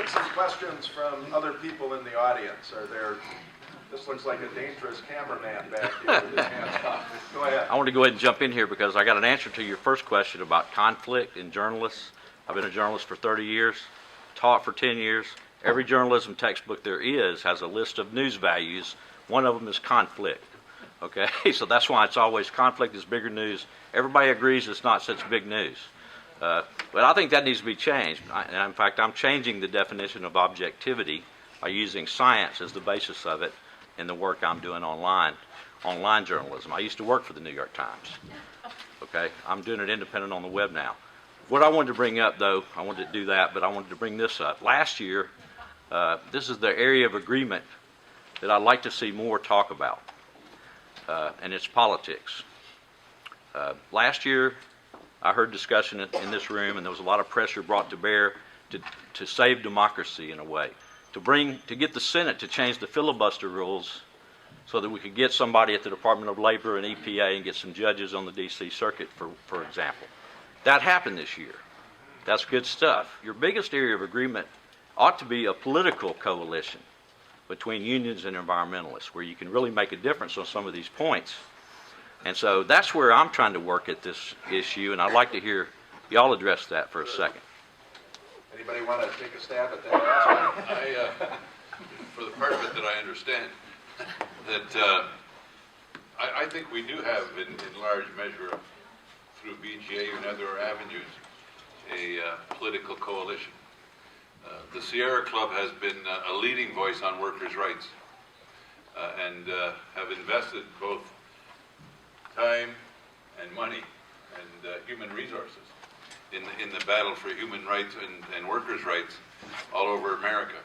get some questions from other people in the audience. This looks like a dangerous cameraman back here with his hands up. Go ahead. I want to go ahead and jump in here because I got an answer to your first question about conflict in journalists. I've been a journalist for 30 years, taught for 10 years. Every journalism textbook there is has a list of news values. One of them is conflict. Okay, so that's why it's always conflict is bigger news. Everybody agrees it's not such big news. But I think that needs to be changed. And in fact, I'm changing the definition of objectivity by using science as the basis of it in the work I'm doing online journalism. I used to work for the New York Times. Okay, I'm doing it independent on the web now. What I wanted to bring up, though, I wanted to do that, but I wanted to bring this up. Last year, this is the area of agreement that I'd like to see more talk about, and it's politics. Last year, I heard discussion in this room, and there was a lot of pressure brought to bear to save democracy in a way, to get the Senate to change the filibuster rules so that we could get somebody at the Department of Labor and EPA and get some judges on the D.C. Circuit, for example. That happened this year. That's good stuff. Your biggest area of agreement ought to be a political coalition between unions and environmentalists, where you can really make a difference on some of these points. And so that's where I'm trying to work at this issue, and I'd like to hear y'all address that for a second. Anybody want to take a stab at that? For the part of it that I understand, that I think we do have, in large measure, through BGA and other avenues, a political coalition. The Sierra Club has been a leading voice on workers' rights and have invested both time and money and human resources in the battle for human rights and workers' rights all over America.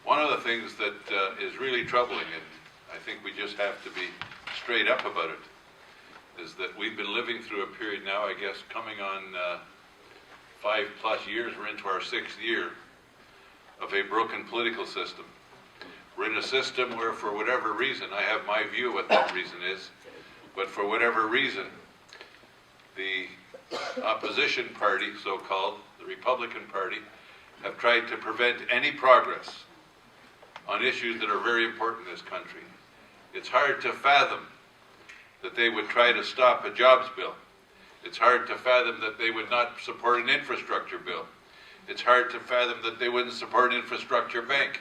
One of the things that is really troubling, and I think we just have to be straight up about it, is that we've been living through a period now, I guess, coming on 5+ years. We're into our 6th year of a broken political system. We're in a system where, for whatever reason, I have my view of what that reason is, but for whatever reason, the opposition party, so-called, the Republican Party, have tried to prevent any progress on issues that are very important in this country. It's hard to fathom that they would try to stop a jobs bill. It's hard to fathom that they would not support an infrastructure bill. It's hard to fathom that they wouldn't support an infrastructure bank.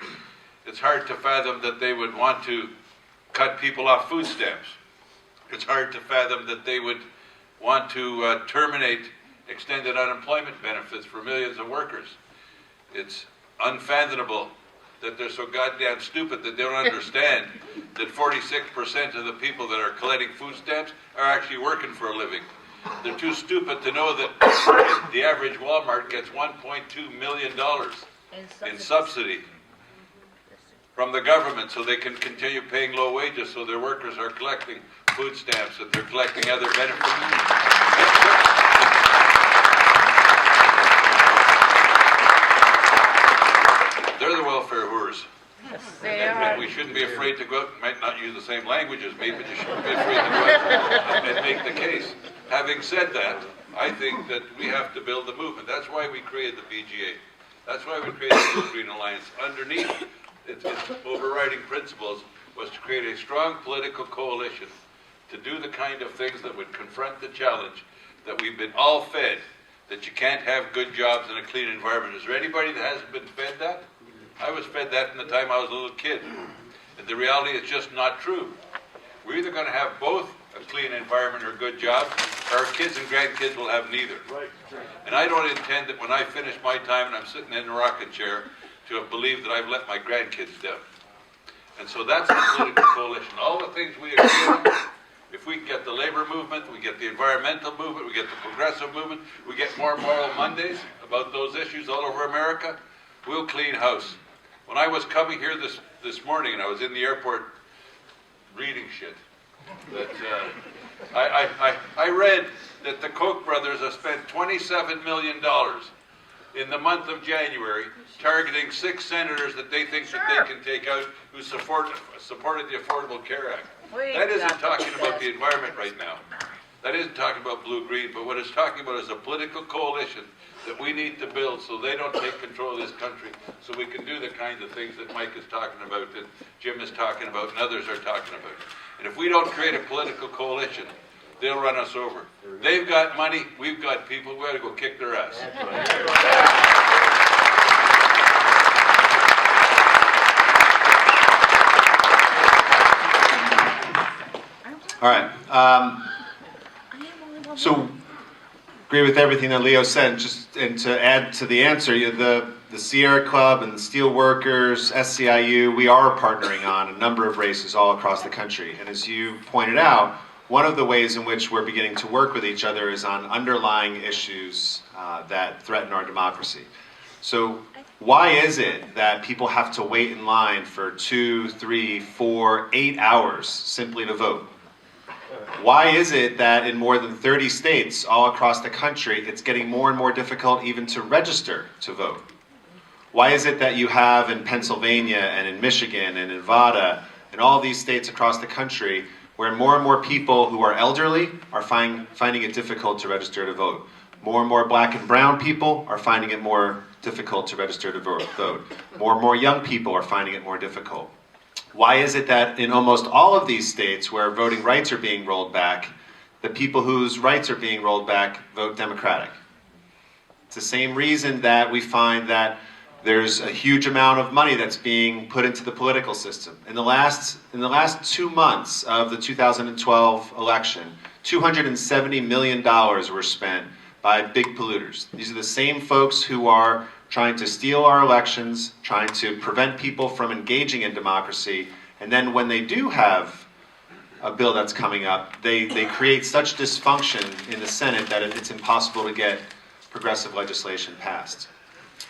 It's hard to fathom that they would want to cut people off food stamps. It's hard to fathom that they would want to terminate extended unemployment benefits for millions of workers. It's unfathomable that they're so goddamn stupid that they don't understand that 46% of the people that are collecting food stamps are actually working for a living. They're too stupid to know that the average Walmart gets $1.2 million in subsidy from the government so they can continue paying low wages, so their workers are collecting food stamps and they're collecting other benefits. They're the welfare whores. Yes, they are. We shouldn't be afraid to go out, might not use the same language as me, but you shouldn't be afraid to go out and make the case. Having said that, I think that we have to build the movement. That's why we created the BGA. That's why we created the Blue Green Alliance. Underneath its overriding principles was to create a strong political coalition to do the kind of things that would confront the challenge that we've been all fed, that you can't have good jobs in a clean environment. Is there anybody that hasn't been fed that? I was fed that from the time I was a little kid. And the reality is just not true. We're either going to have both a clean environment or good jobs, or our kids and grandkids will have neither. Right. And I don't intend that when I finish my time and I'm sitting in a rocking chair to have believed that I've let my grandkids down. And so that's the political coalition. All the things we agree on, if we get the labor movement, we get the environmental movement, we get the progressive movement, we get more Moral Mondays about those issues all over America, we'll clean house. When I was coming here this morning and I was in the airport reading shit, that I read that the Koch brothers have spent $27 million in the month of January targeting 6 senators that they think that they can take out who supported the Affordable Care Act. That isn't talking about the environment right now. That isn't talking about blue-green, but what it's talking about is a political coalition that we need to build so they don't take control of this country, so we can do the kinds of things that Mike is talking about, that Jim is talking about, and others are talking about. And if we don't create a political coalition, they'll run us over. They've got money, we've got people, we gotta go kick their ass. All right. So, agree with everything that Leo said. And to add to the answer, the Sierra Club and the Steelworkers, SCIU, we are partnering on a number of races all across the country. And as you pointed out, one of the ways in which we're beginning to work with each other is on underlying issues that threaten our democracy. So why is it that people have to wait in line for 2, 3, 4, 8 hours simply to vote? Why is it that in more than 30 states all across the country, it's getting more and more difficult even to register to vote? Why is it that you have in Pennsylvania and in Michigan and Nevada and all these states across the country where more and more people who are elderly are finding it difficult to register to vote? More and more black and brown people are finding it more difficult to register to vote. More and more young people are finding it more difficult. Why is it that in almost all of these states where voting rights are being rolled back, the people whose rights are being rolled back vote Democratic? It's the same reason that we find that there's a huge amount of money that's being put into the political system. In the last 2 months of the 2012 election, $270 million were spent by big polluters. These are the same folks who are trying to steal our elections, trying to prevent people from engaging in democracy, and then when they do have a bill that's coming up, they create such dysfunction in the Senate that it's impossible to get progressive legislation passed.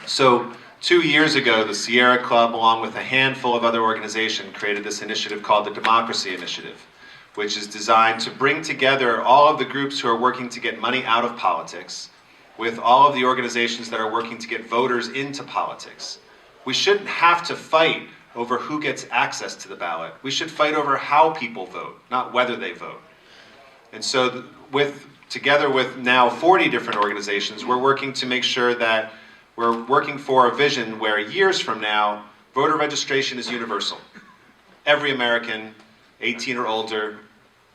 So 2 years ago, the Sierra Club, along with a handful of other organizations, created this initiative called the Democracy Initiative, which is designed to bring together all of the groups who are working to get money out of politics with all of the organizations that are working to get voters into politics. We shouldn't have to fight over who gets access to the ballot. We should fight over how people vote, not whether they vote. And so together with now 40 different organizations, we're working to make sure that we're working for a vision where years from now, voter registration is universal. Every American 18 or older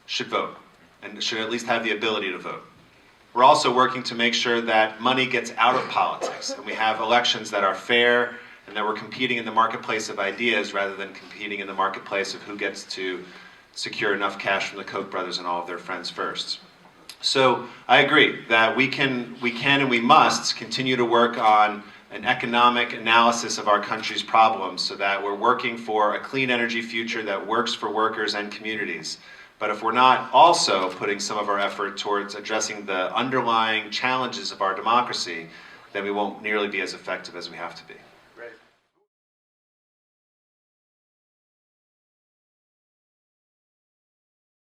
should vote and should at least have the ability to vote. We're also working to make sure that money gets out of politics and we have elections that are fair and that we're competing in the marketplace of ideas rather than competing in the marketplace of who gets to secure enough cash from the Koch brothers and all of their friends first. So I agree that we can and we must continue to work on an economic analysis of our country's problems so that we're working for a clean energy future that works for workers and communities. But if we're not also putting some of our effort towards addressing the underlying challenges of our democracy, then we won't nearly be as effective as we have to be.